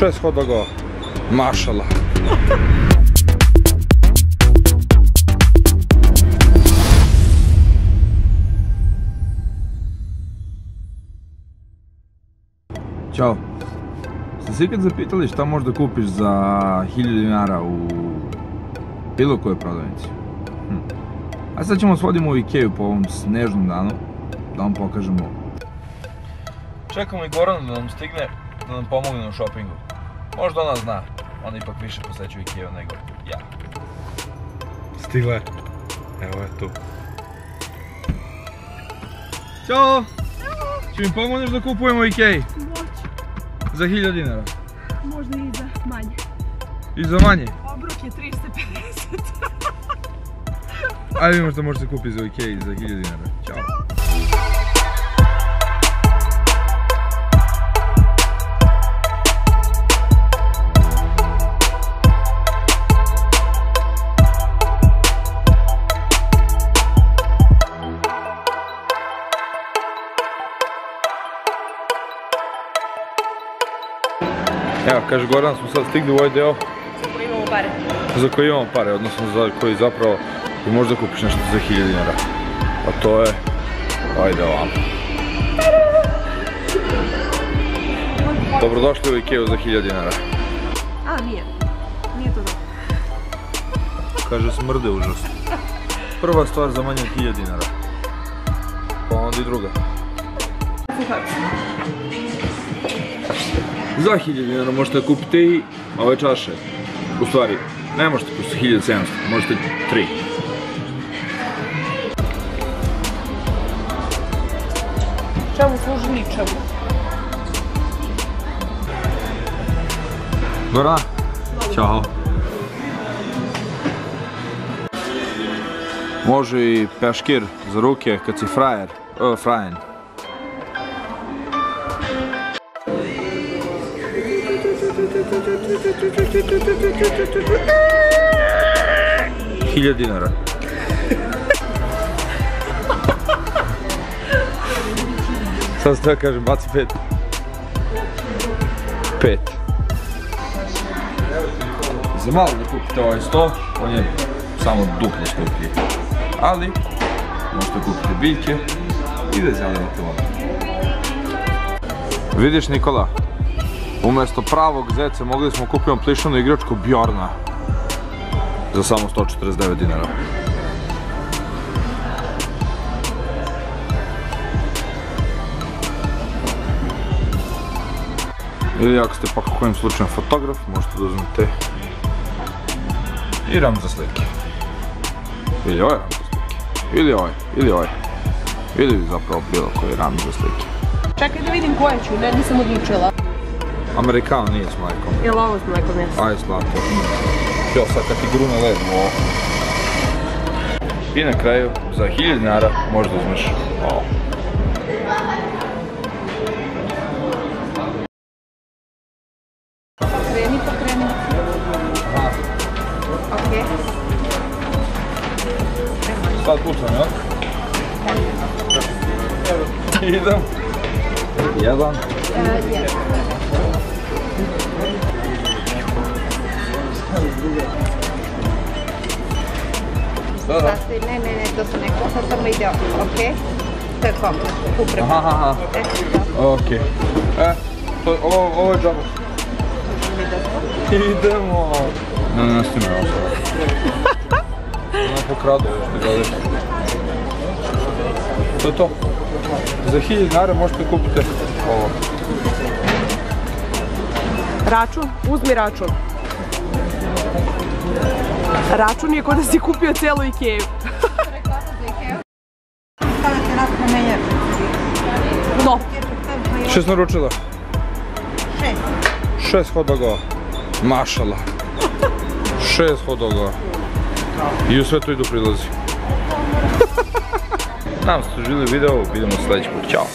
6 hot dogova. Mašala. Ćao. Ste se ikad zapitali šta možda kupiš za 1000 dinara u bilo kojoj prodavnici? A sad ćemo svodimo u Ikeju po ovom snežnom danu, da vam pokažemo. Čekamo i Goranu da nam stigne, da nam pomogne u šopingu. Možda ona zna, ona ipak više posećuje Ikeju nego ja. Stigla je. Evo je tu. Ćao! Če mi pomogneš da kupujemo u Ikeji? Za 1000 dinara. Možda i za manje. I za manje? Obrok je 350. Ajde vidimo što možete kupiti za Ikeji za 1000 dinara. Ćao. Evo, kaže Goran, smo sad stigli u ovaj deo Za koji imamo pare. za koji imamo pare, odnosno za koji zapravo ti možda kupiš nešto za 1000 dinara. A to je ovaj deo vam. Dobrodošli u Ikeju za 1000 dinara. A, nije. Nije to dobro. Kaže, smrde užasno. Prva stvar za manje od 1000 dinara. Pa onda i druga. Za 1000 dinara možete kupiti i ove čaše. U stvari, ne možete kupiti 1700, možete 3. Čemu služi ničemu? Gorana, ćao. Može i peškir za ruke kad si frajer, frajen. $1000 dinara. Sad što ja kažem, baci 5. 5. Za malo da kupite ovaj sto, on je samo duplo skuplji. Ali, možete kupiti biljke i da zaledite vodu. Vidiš, Nikola? Umjesto pravog zeca mogli smo kupiti plišanu igračku Bjorna za samo 149 dinara. Ili ako ste pak kojim slučajem fotograf, možete da uzmete i ram za slike. Ili ovaj ram za slike. Ili ovaj, ili ovaj. Ili zapravo bilo koji ram za slike. Čekaj da vidim koje ću, ne, nisam odlučila. Amerikano nije s mlekom. Jel ovo s mlekom jesu? Aj, slatko. Evo sad kad ti grune led ovo. I na kraju, za 1000 dinara možda uzmeš ovo. Kreni po kreni. Aha. Okej. Sad pucam, jel? Idem. Jedan. Ne, to su neko, sad samo ide, okej? To je komplet, upravo. Aha. Okej. Ovo je džaba. Idemo. Ne snimaj ovo sada. Ono pokradu još ne gledaš. To je to. Za 1000 dinara možete kupiti ovo. Račun? Uzmi račun. Račun je ko da si kupio celu Ikeju. No. 6 naručila. 6 hot dogova. Mašala. 6 hot dogova. I u sve to idu prilazi. Nadam se da ste uživali video, vidimo se sljedeći put. Ćao.